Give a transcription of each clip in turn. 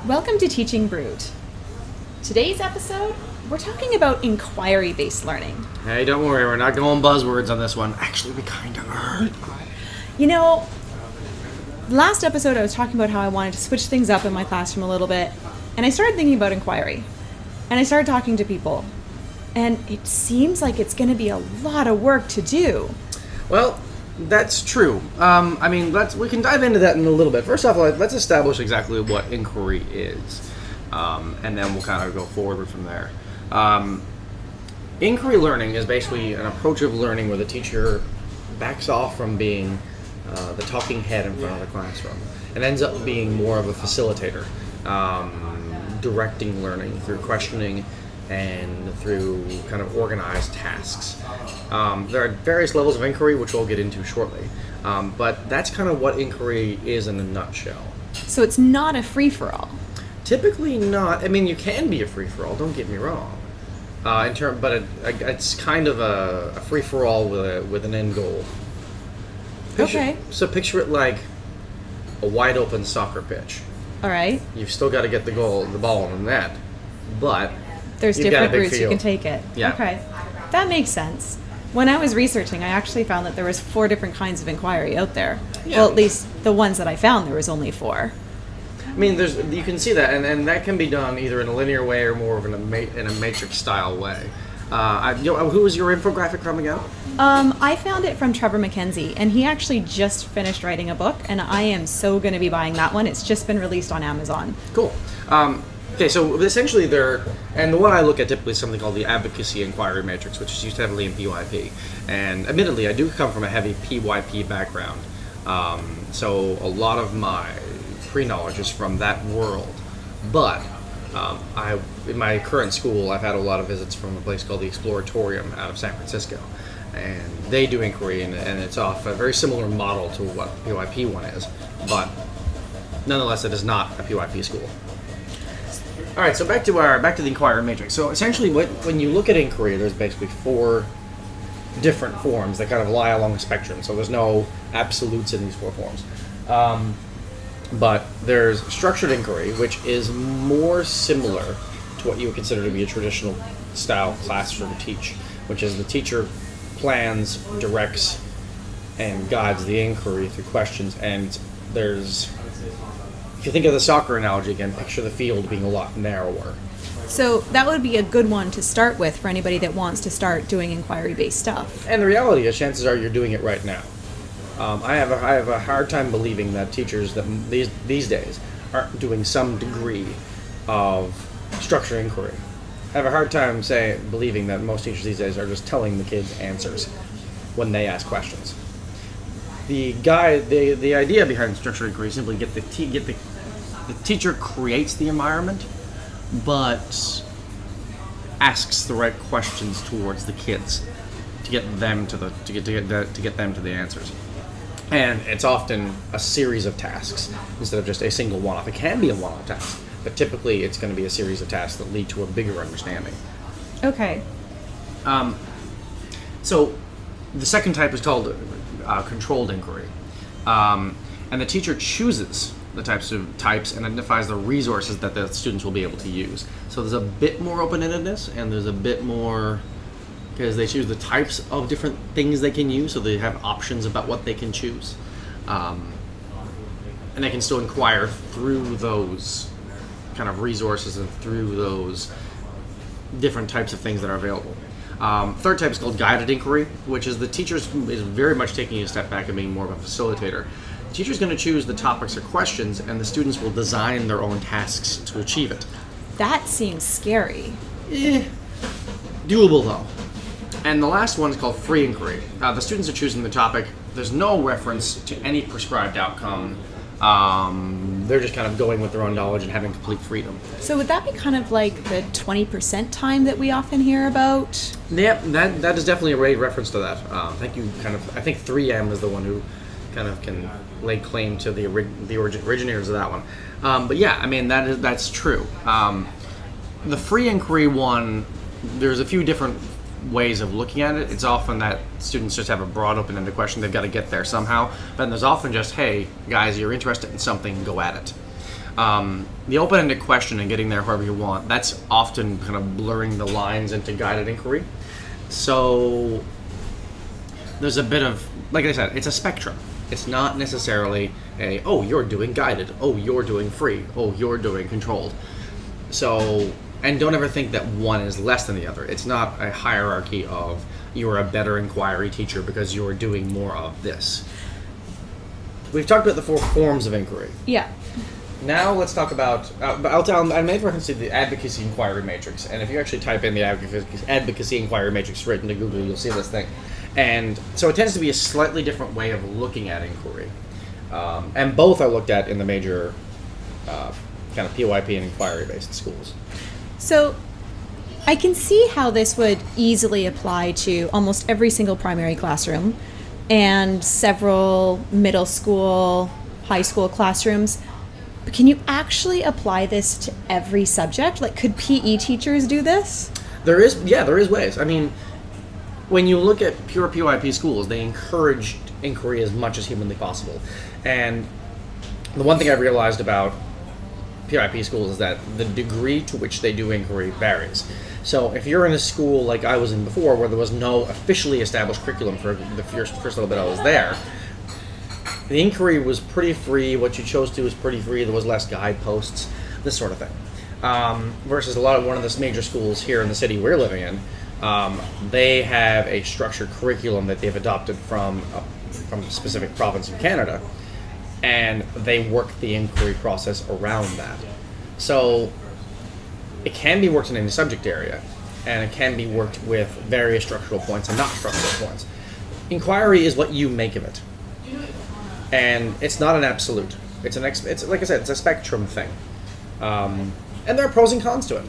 Welcome to Teaching Brewed. Today's episode, we're talking about inquiry-based learning. Hey, don't worry, we're not going buzzwords on this one. Actually, we kind of are. You know, last episode I was talking about how I wanted to switch things up in my classroom a little bit, and I started thinking about inquiry. And I started talking to people, and it seems like it's going to be a lot of work to do. Well, that's true. We can dive into that in a little bit. First off, let's establish exactly what inquiry is, and then we'll kind of go forward from there. Inquiry learning is basically an approach of learning where the teacher backs off from being the talking head in front of the classroom and ends up being more of a facilitator, directing learning through questioning and through kind of organized tasks. There are various levels of inquiry, which we'll get into shortly, but that's kind of what inquiry is in a nutshell. So it's not a free-for-all. Typically not. I mean, you can be a free-for-all, don't get me wrong, but it's kind of a free-for-all with an end goal. So picture it like a wide-open soccer pitch. All right. You've still got to get the ball in the net, but there's you've different got a big routes you field. can take it. Yeah. Okay. That makes sense. When I was researching, I actually found that there was 4 different kinds of inquiry out there. Yeah. Well, at least the ones that I found, there was only 4. I mean, you can see that, and that can be done either in a linear way or more of in a matrix style way. Who was your infographic from again? I found it from Trevor McKenzie, and he actually just finished writing a book, and I am so going to be buying that one. It's just been released on Amazon. Cool. Okay, so essentially and the one I look at typically is something called the Advocacy Inquiry Matrix, which is used heavily in PYP. And admittedly, I do come from a heavy PYP background, so a lot of my pre-knowledge is from that world. But in my current school, I've had a lot of visits from a place called the Exploratorium out of San Francisco. And they do inquiry, and it's off a very similar model to what PYP one is. But nonetheless, it is not a PYP school. All right, so back to the inquiry matrix. So essentially, when you look at inquiry, there's basically 4 different forms that kind of lie along the spectrum. So there's no absolutes in these 4 forms. But there's structured inquiry, which is more similar to what you would consider to be a traditional style classroom teach, which is the teacher plans, directs, and guides the inquiry through questions. And if you think of the soccer analogy again, picture the field being a lot narrower. So that would be a good one to start with for anybody that wants to start doing inquiry-based stuff. And the reality is, chances are you're doing it right now. I have a hard time believing that teachers that these days aren't doing some degree of structured inquiry. I have a hard time believing that most teachers these days are just telling the kids answers when they ask questions. The idea behind structured inquiry is simply the teacher creates the environment, but asks the right questions towards the kids to get them to the answers. And it's often a series of tasks instead of just a single one-off. It can be a one-off task, but typically it's going to be a series of tasks that lead to a bigger understanding. Okay. So the second type is called controlled inquiry. And the teacher chooses the types and identifies the resources that the students will be able to use. So there's a bit more open-endedness, and there's a bit more, because they choose the types of different things they can use, so they have options about what they can choose. And they can still inquire through those kind of resources and through those different types of things that are available. Third type is called guided inquiry, which is the teacher is very much taking a step back and being more of a facilitator. The teacher's going to choose the topics or questions, and the students will design their own tasks to achieve it. That seems scary. Doable though. And the last one is called free inquiry. The students are choosing the topic. There's no reference to any prescribed outcome. They're just kind of going with their own knowledge and having complete freedom. So would that be kind of like the 20% time that we often hear about? Yep, that is definitely a reference to that. I think 3M is the one who kind of can lay claim to the originators of that one. But yeah, I mean that's true. The free inquiry one, there's a few different ways of looking at it. It's often that students just have a broad open-ended question. They've got to get there somehow. But then there's often just, hey, guys, you're interested in something, go at it. The open-ended question and getting there however you want, that's often kind of blurring the lines into guided inquiry. So there's a bit of, like I said, it's a spectrum. It's not necessarily you're doing guided, you're doing free, you're doing controlled. So, and don't ever think that one is less than the other. It's not a hierarchy of you're a better inquiry teacher because you're doing more of this. We've talked about the 4 forms of inquiry. Yeah. Now let's talk about, I made reference to the Advocacy Inquiry Matrix, and if you actually type in the Advocacy Inquiry Matrix right into Google, you'll see this thing. And so it tends to be a slightly different way of looking at inquiry. And both are looked at in the major kind of PYP and inquiry-based schools. So I can see how this would easily apply to almost every single primary classroom and several middle school, high school classrooms. But can you actually apply this to every subject? Like, could PE teachers do this? There is ways. I mean, when you look at pure PYP schools, they encourage inquiry as much as humanly possible. And the one thing I've realized about PYP schools is that the degree to which they do inquiry varies. So if you're in a school like I was in before, where there was no officially established curriculum for the first little bit I was there, the inquiry was pretty free. What you chose to was pretty free. There was less guideposts, this sort of thing. Versus one of the major schools here in the city we're living in, they have a structured curriculum that they've adopted from a specific province in Canada, and they work the inquiry process around that. So it can be worked in any subject area, and it can be worked with various structural points and not structural points. Inquiry is what you make of it. And it's not an absolute. It's like I said, it's a spectrum thing, and there are pros and cons to it.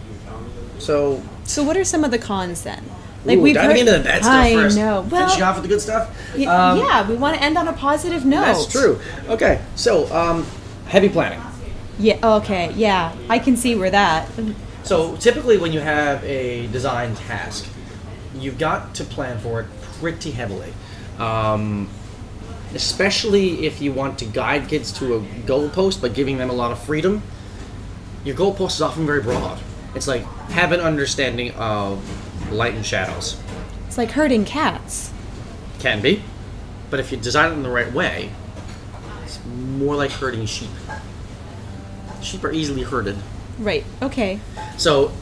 So what are some of the cons then? Like, we've diving into the bad stuff first. I know. Well, finish you off with the good stuff. Yeah, we want to end on a positive note. That's true. Okay, so heavy planning. Yeah. Okay. Yeah, I can see where that. So typically, when you have a design task, you've got to plan for it pretty heavily. Especially if you want to guide kids to a goalpost by giving them a lot of freedom, your goalpost is often very broad. It's like, have an understanding of light and shadows. It's like herding cats. Can be, but if you design it in the right way, it's more like herding sheep. Sheep are easily herded. Right, okay. So,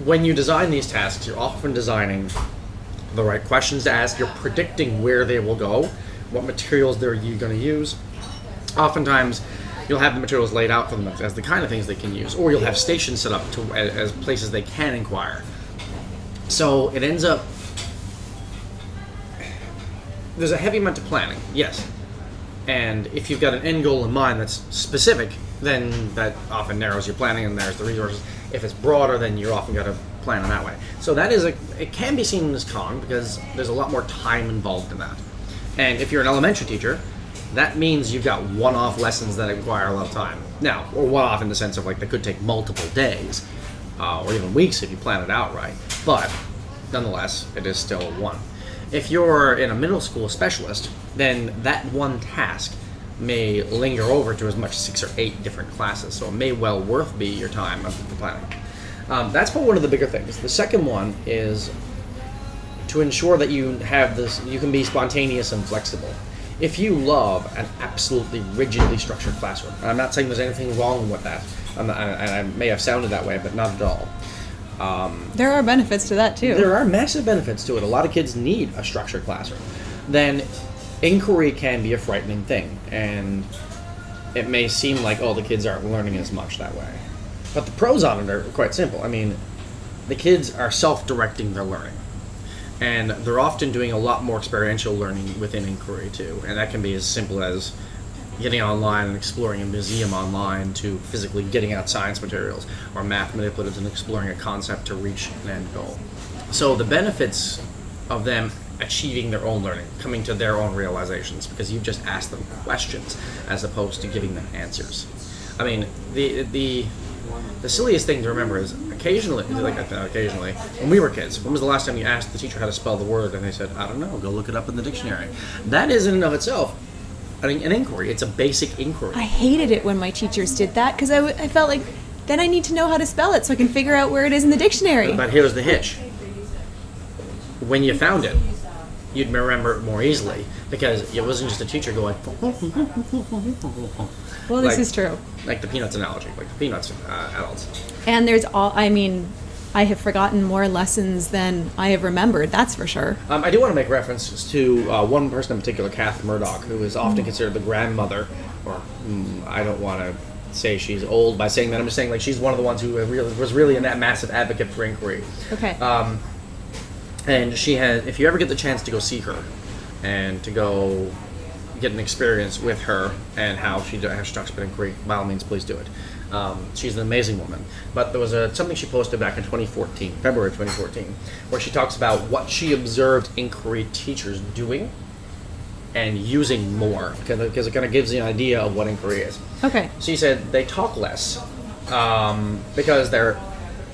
when you design these tasks, you're often designing the right questions to ask, you're predicting where they will go, what materials they're going to use. Oftentimes, you'll have the materials laid out for them as the kind of things they can use, or you'll have stations set up as places they can inquire. So it ends up, there's a heavy amount of planning, yes. And if you've got an end goal in mind that's specific, then that often narrows your planning and there's the resources. If it's broader, then you're often got to plan in that way. So that is it can be seen as con because there's a lot more time involved in that. And if you're an elementary teacher, that means you've got one-off lessons that require a lot of time. Now, or one-off in the sense of like they could take multiple days, or even weeks if you plan it out right. But nonetheless, it is still one. If you're in a middle school specialist, then that one task may linger over to as much as 6 or 8 different classes. So it may well worth be your time of the planning. That's one of the bigger things. The second one is to ensure that you have this, you can be spontaneous and flexible. If you love an absolutely rigidly structured classroom, and I'm not saying there's anything wrong with that, and I may have sounded that way, but not at all. There are benefits to that too. There are massive benefits to it. A lot of kids need a structured classroom. Then inquiry can be a frightening thing, and it may seem like, oh, the kids aren't learning as much that way. But the pros on it are quite simple. I mean, the kids are self-directing their learning. And they're often doing a lot more experiential learning within inquiry too. And that can be as simple as getting online and exploring a museum online to physically getting out science materials or math manipulatives and exploring a concept to reach an end goal. So the benefits of them achieving their own learning, coming to their own realizations, because you've just asked them questions as opposed to giving them answers. I mean, the silliest thing to remember is occasionally, when we were kids, when was the last time you asked the teacher how to spell the word and they said, I don't know, go look it up in the dictionary? That is in and of itself an inquiry. It's a basic inquiry. I hated it when my teachers did that because I felt like then I need to know how to spell it so I can figure out where it is in the dictionary. But here's the hitch. When you found it, you'd remember it more easily because it wasn't just a teacher going. Well, this is true. Like the Peanuts analogy, like the Peanuts adults. And I have forgotten more lessons than I have remembered, that's for sure. I do want to make reference to one person in particular, Kath Murdoch, who is often considered the grandmother, or I don't want to say she's old by saying that. I'm just saying like she's one of the ones who was really a massive advocate for inquiry. Okay. And she has, if you ever get the chance to go see her and to go get an experience with her and how she talks about inquiry, by all means, please do it. She's an amazing woman. But there was something she posted back in February 2014, where she talks about what she observed inquiry teachers doing and using more, because it kind of gives you an idea of what inquiry is. Okay. She said they talk less because they're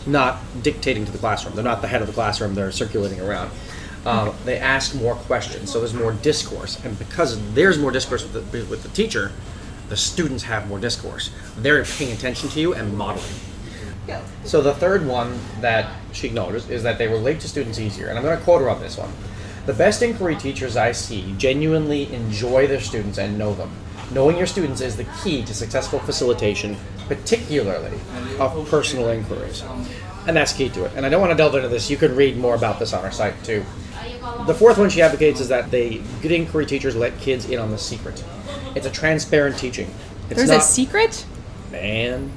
not dictating to the classroom. They're not the head of the classroom. They're circulating around. They ask more questions, so there's more discourse. And because there's more discourse with the teacher, the students have more discourse. They're paying attention to you and modeling. Yeah. So the third one that she noticed is that they relate to students easier. And I'm going to quote her on this one. The best inquiry teachers I see genuinely enjoy their students and know them. Knowing your students is the key to successful facilitation, particularly of personal inquiries. And that's key to it. And I don't want to delve into this. You can read more about this on our site too. The fourth one she advocates is that good inquiry teachers let kids in on the secret. It's a transparent teaching. There's a secret? Man.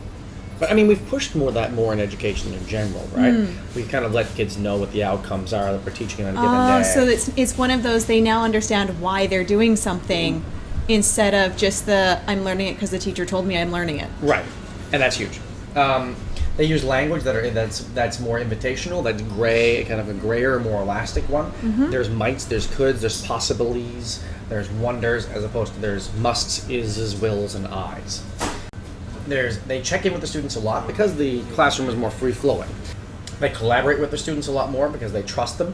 But I mean, we've pushed more in education in general, right? We kind of let kids know what the outcomes are that we're teaching on a given day. So it's one of those, they now understand why they're doing something instead of just I'm learning it because the teacher told me I'm learning it. Right. And that's huge. They use language that's more invitational, that's gray, kind of a grayer, more elastic one. Mm-hmm. There's mights, there's coulds, there's possibilities, there's wonders, as opposed to there's musts, is, wills, and I's. They check in with the students a lot because the classroom is more free-flowing. They collaborate with the students a lot more because they trust them.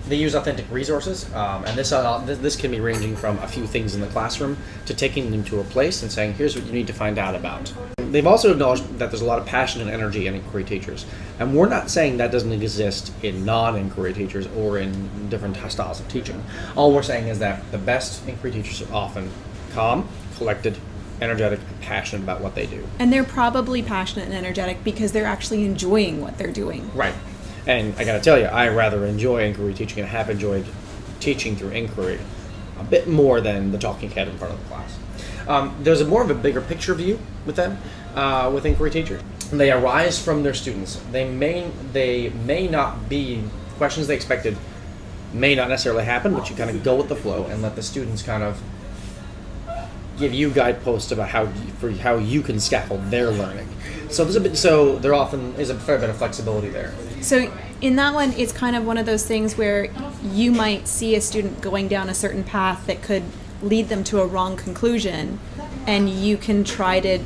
They use authentic resources, and this can be ranging from a few things in the classroom to taking them to a place and saying, here's what you need to find out about. They've also acknowledged that there's a lot of passion and energy in inquiry teachers. And we're not saying that doesn't exist in non-inquiry teachers or in different styles of teaching. All we're saying is that the best inquiry teachers are often calm, collected, energetic, and passionate about what they do. And they're probably passionate and energetic because they're actually enjoying what they're doing. Right. And I gotta tell you, I rather enjoy inquiry teaching and have enjoyed teaching through inquiry a bit more than the talking head in front of the class. There's more of a bigger picture view with them, with inquiry teachers. They arise from their students. They may not be questions they expected, may not necessarily happen, but you kind of go with the flow and let the students kind of give you guideposts about how you can scaffold their learning. So there often is a fair bit of flexibility there. So in that one, it's kind of one of those things where you might see a student going down a certain path that could lead them to a wrong conclusion, and you can try to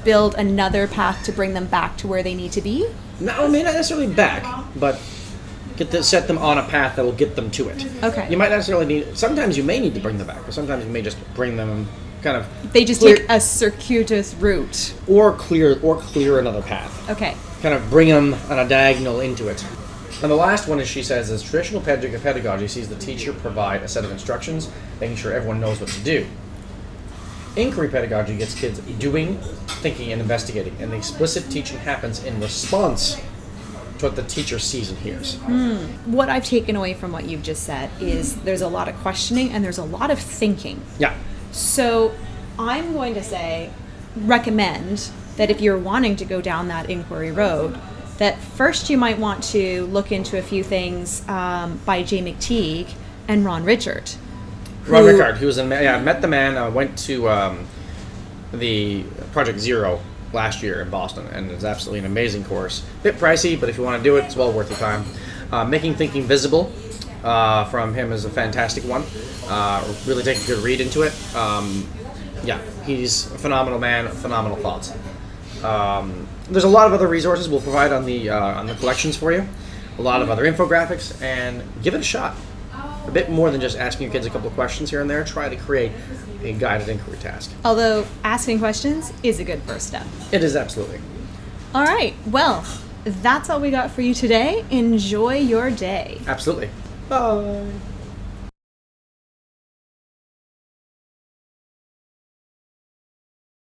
build another path to bring them back to where they need to be? No, I mean, not necessarily back, but set them on a path that will get them to it. Okay. You might necessarily sometimes you may need to bring them back, but sometimes you may just bring them kind of... They just take a circuitous route. Or clear another path. Okay. Kind of bring them on a diagonal into it. And the last one, as she says, is traditional pedagogy sees the teacher provide a set of instructions, making sure everyone knows what to do. Inquiry pedagogy gets kids doing, thinking, and investigating, and the explicit teaching happens in response to what the teacher sees and hears. What I've taken away from what you've just said is there's a lot of questioning and there's a lot of thinking. Yeah. So I'm going to recommend that if you're wanting to go down that inquiry road, that first you might want to look into a few things by Jay McTeague and Ron Richard. Ron Richard, he was I met the man. I went to the Project Zero last year in Boston, and it's absolutely an amazing course. A bit pricey, but if you want to do it, it's well worth your time. Making Thinking Visible from him is a fantastic one. Really take a good read into it. He's a phenomenal man, phenomenal thoughts. There's a lot of other resources we'll provide on the collections for you. A lot of other infographics, and give it a shot. a bit more than just asking your kids a couple of questions here and there. Try to create a guided inquiry task. Although asking questions is a good first step. It is, absolutely. All right. Well, that's all we got for you today. Enjoy your day. Absolutely. Bye.